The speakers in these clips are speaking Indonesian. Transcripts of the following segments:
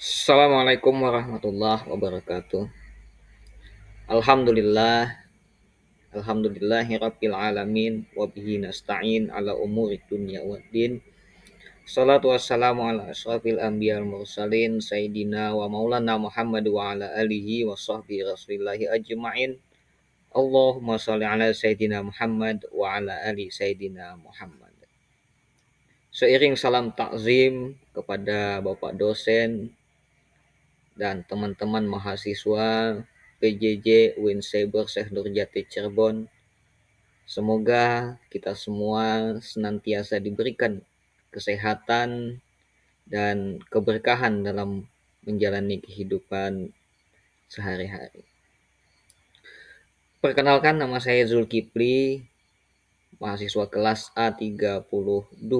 Assalamualaikum warahmatullahi wabarakatuh. Alhamdulillah, alhamdulillahirabbil alamin wa bihi nasta'in ala umuri dunya waddin. Shalatu wassalamu ala asyrafil anbiya'il mursalin sayyidina wa maulana Muhammad wa ala alihi wa sahbihi rasulillahi ajma'in. Allahumma shalli ala sayyidina Muhammad wa ala ali sayyidina Muhammad. Seiring salam takzim kepada Bapak dosen dan teman-teman mahasiswa PJJ UIN Cyber Syekh Nurjati Cirebon. Semoga kita semua senantiasa diberikan kesehatan dan keberkahan dalam menjalani kehidupan sehari-hari. Perkenalkan, nama saya Zulkifli, mahasiswa kelas A32.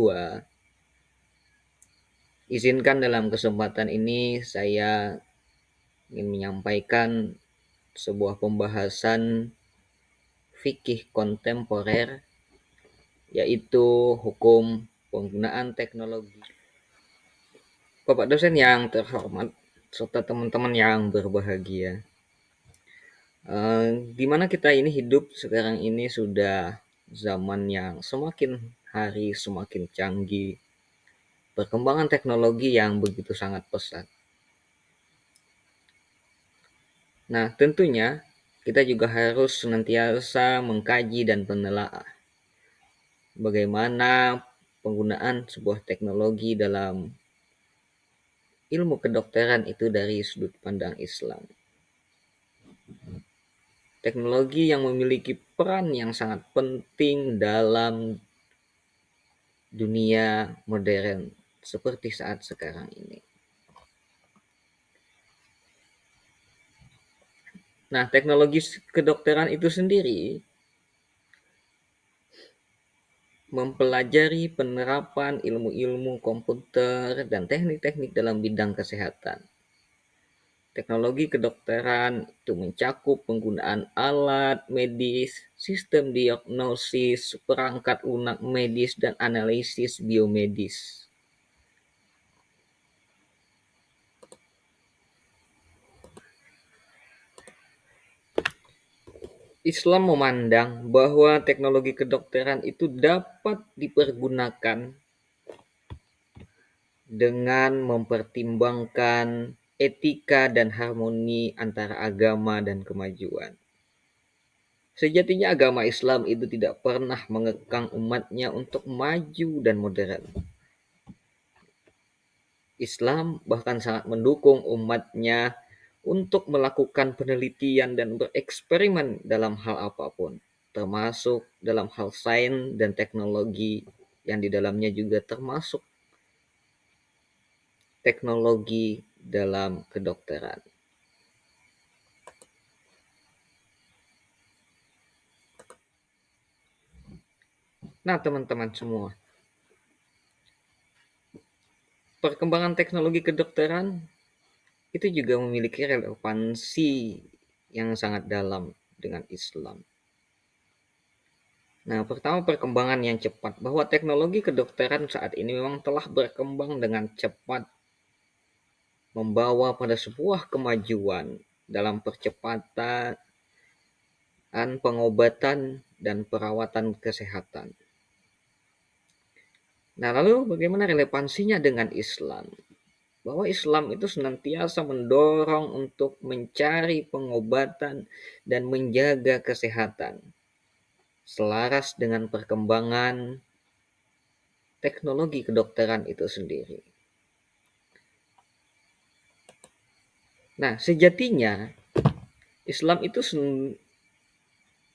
Izinkan dalam kesempatan ini saya ingin menyampaikan sebuah pembahasan fikih kontemporer, yaitu hukum penggunaan teknologi. Bapak dosen yang terhormat serta teman-teman yang berbahagia, di mana kita ini hidup sekarang ini sudah zaman yang semakin hari semakin canggih, perkembangan teknologi yang begitu sangat pesat. Nah, tentunya kita juga harus senantiasa mengkaji dan menelaah bagaimana penggunaan sebuah teknologi dalam ilmu kedokteran itu dari sudut pandang Islam. Teknologi yang memiliki peran yang sangat penting dalam dunia modern seperti saat sekarang ini. Nah, teknologi kedokteran itu sendiri mempelajari penerapan ilmu-ilmu komputer dan teknik-teknik dalam bidang kesehatan. Teknologi kedokteran itu mencakup penggunaan alat medis, sistem diagnosis, perangkat lunak medis, dan analisis biomedis. Islam memandang bahwa teknologi kedokteran itu dapat dipergunakan dengan mempertimbangkan etika dan harmoni antara agama dan kemajuan. Sejatinya agama Islam itu tidak pernah mengekang umatnya untuk maju dan modern. Islam bahkan sangat mendukung umatnya untuk melakukan penelitian dan bereksperimen dalam hal apapun, termasuk dalam hal sains dan teknologi yang di dalamnya juga termasuk teknologi dalam kedokteran. Nah, teman-teman semua, perkembangan teknologi kedokteran itu juga memiliki relevansi yang sangat dalam dengan Islam. Nah, pertama, perkembangan yang cepat, bahwa teknologi kedokteran saat ini memang telah berkembang dengan cepat, membawa pada sebuah kemajuan dalam percepatan pengobatan dan perawatan kesehatan. Nah, lalu bagaimana relevansinya dengan Islam? Bahwa Islam itu senantiasa mendorong untuk mencari pengobatan dan menjaga kesehatan selaras dengan perkembangan teknologi kedokteran itu sendiri. Nah, sejatinya Islam itu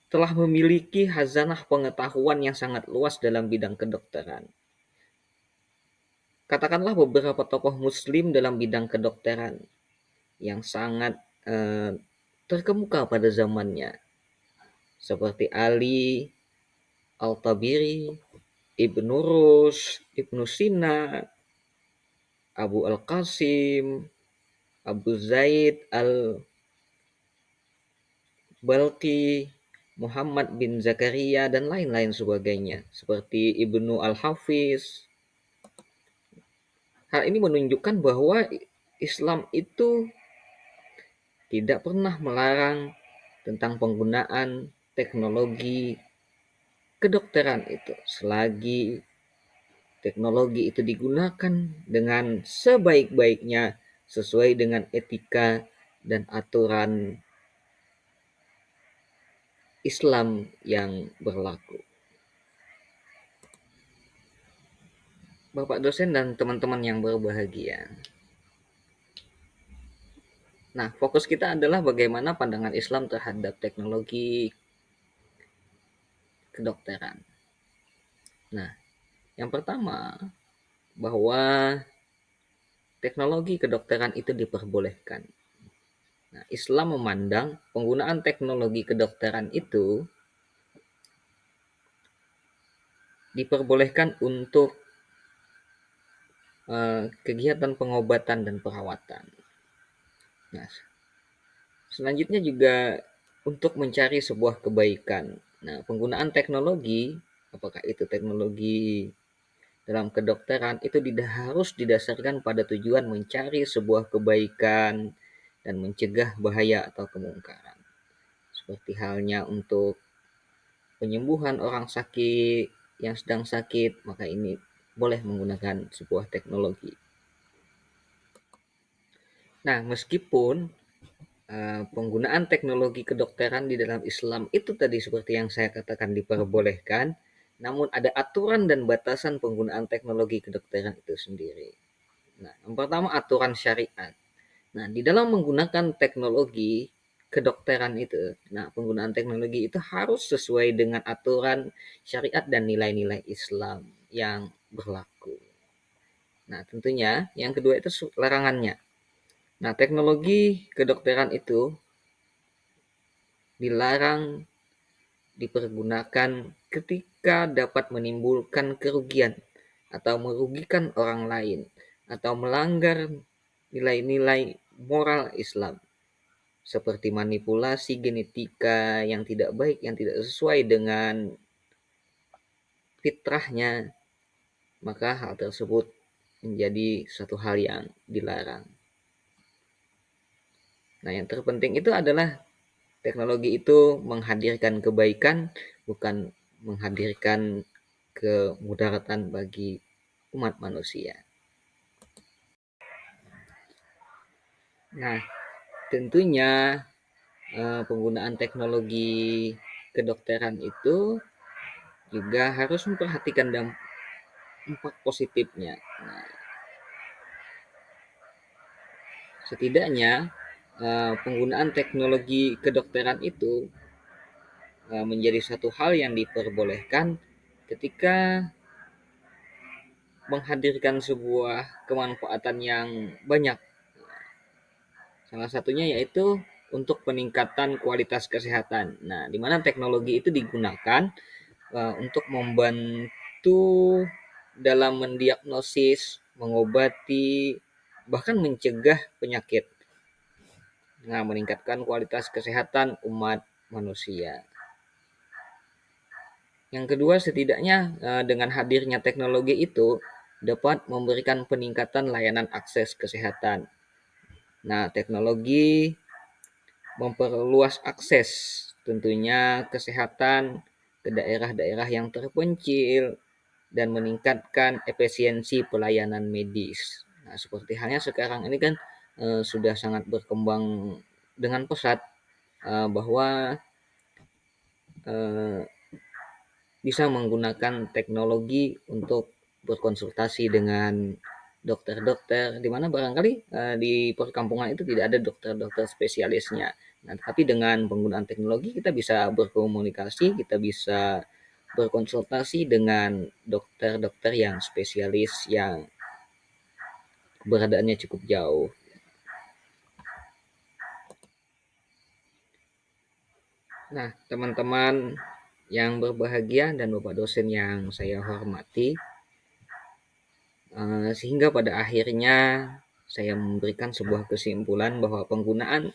telah memiliki khazanah pengetahuan yang sangat luas dalam bidang kedokteran. Katakanlah beberapa tokoh muslim dalam bidang kedokteran yang sangat terkemuka pada zamannya, seperti Ali Al-Tabiri, Ibnu Rus, Ibnu Sina, Abu Al-Qasim, Abu Zaid Al-Balqi, Muhammad bin Zakaria, dan lain-lain sebagainya, seperti Ibnu Al-Hafiz. Hal ini menunjukkan bahwa Islam itu tidak pernah melarang tentang penggunaan teknologi kedokteran itu selagi teknologi itu digunakan dengan sebaik-baiknya sesuai dengan etika dan aturan Islam yang berlaku. Bapak dosen dan teman-teman yang berbahagia. Nah, fokus kita adalah bagaimana pandangan Islam terhadap teknologi kedokteran. Nah, yang pertama, bahwa teknologi kedokteran itu diperbolehkan. Nah, Islam memandang penggunaan teknologi kedokteran itu diperbolehkan untuk kegiatan pengobatan dan perawatan. Nah, selanjutnya juga untuk mencari sebuah kebaikan. Nah, penggunaan teknologi, apakah itu teknologi dalam kedokteran, itu tidak harus didasarkan pada tujuan mencari sebuah kebaikan dan mencegah bahaya atau kemungkaran. Seperti halnya untuk penyembuhan orang sakit yang sedang sakit, maka ini boleh menggunakan sebuah teknologi. Nah, meskipun penggunaan teknologi kedokteran di dalam Islam itu tadi seperti yang saya katakan diperbolehkan, namun ada aturan dan batasan penggunaan teknologi kedokteran itu sendiri. Nah, yang pertama aturan syariat. Nah, di dalam menggunakan teknologi kedokteran itu, nah penggunaan teknologi itu harus sesuai dengan aturan syariat dan nilai-nilai Islam yang berlaku. Nah, tentunya yang kedua itu larangannya. Nah, teknologi kedokteran itu dilarang dipergunakan ketika dapat menimbulkan kerugian atau merugikan orang lain atau melanggar nilai-nilai moral Islam seperti manipulasi genetika yang tidak baik, yang tidak sesuai dengan fitrahnya, maka hal tersebut menjadi satu hal yang dilarang. Nah, yang terpenting itu adalah teknologi itu menghadirkan kebaikan, bukan menghadirkan kemudaratan bagi umat manusia. Nah, tentunya penggunaan teknologi kedokteran itu juga harus memperhatikan dampak positifnya. Nah, setidaknya penggunaan teknologi kedokteran itu menjadi satu hal yang diperbolehkan ketika menghadirkan sebuah kemanfaatan yang banyak. Salah satunya yaitu untuk peningkatan kualitas kesehatan. Nah, di mana teknologi itu digunakan untuk membantu dalam mendiagnosis, mengobati, bahkan mencegah penyakit. Nah, meningkatkan kualitas kesehatan umat manusia. Yang kedua, setidaknya dengan hadirnya teknologi itu dapat memberikan peningkatan layanan akses kesehatan. Nah, teknologi memperluas akses tentunya kesehatan ke daerah-daerah yang terpencil dan meningkatkan efisiensi pelayanan medis. Nah, seperti halnya sekarang ini kan sudah sangat berkembang dengan pesat bahwa bisa menggunakan teknologi untuk berkonsultasi dengan dokter-dokter, di mana barangkali di perkampungan itu tidak ada dokter-dokter spesialisnya. Nah, tapi dengan penggunaan teknologi kita bisa berkomunikasi, kita bisa berkonsultasi dengan dokter-dokter yang spesialis yang keberadaannya cukup jauh. Nah, teman-teman yang berbahagia dan Bapak dosen yang saya hormati, sehingga pada akhirnya saya memberikan sebuah kesimpulan bahwa penggunaan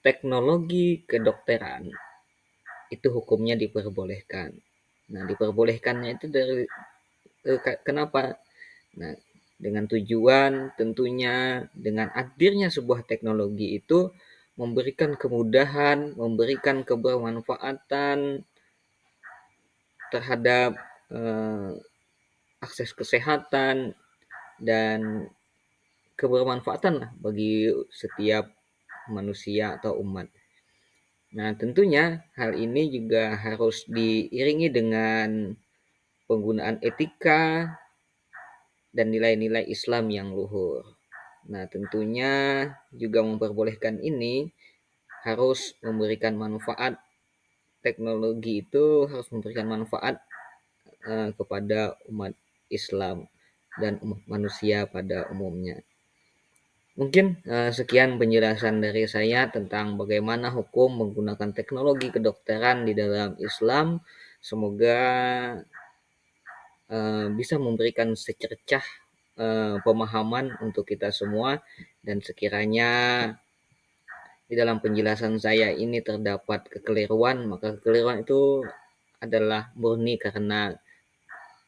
teknologi kedokteran itu hukumnya diperbolehkan. Nah, diperbolehkannya itu dari kenapa? Nah, dengan tujuan tentunya dengan hadirnya sebuah teknologi itu memberikan kemudahan, memberikan kebermanfaatan terhadap eh, akses kesehatan dan kebermanfaatan lah bagi setiap manusia atau umat. Nah, tentunya hal ini juga harus diiringi dengan penggunaan etika dan nilai-nilai Islam yang luhur. Nah, tentunya juga memperbolehkan ini harus memberikan manfaat, teknologi itu harus memberikan manfaat kepada umat Islam dan umat manusia pada umumnya. Mungkin sekian penjelasan dari saya tentang bagaimana hukum menggunakan teknologi kedokteran di dalam Islam. Semoga bisa memberikan secercah pemahaman untuk kita semua, dan sekiranya di dalam penjelasan saya ini terdapat kekeliruan, maka kekeliruan itu adalah murni karena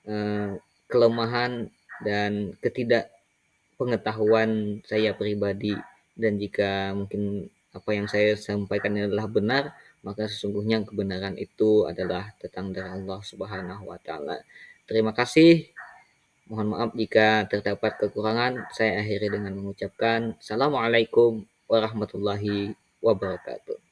eh, kelemahan dan ketidakpengetahuan saya pribadi. Dan jika mungkin apa yang saya sampaikan adalah benar, maka sesungguhnya kebenaran itu adalah datang dari Allah Subhanahu wa taala. Terima kasih. Mohon maaf jika terdapat kekurangan. Saya akhiri dengan mengucapkan Assalamualaikum warahmatullahi wabarakatuh.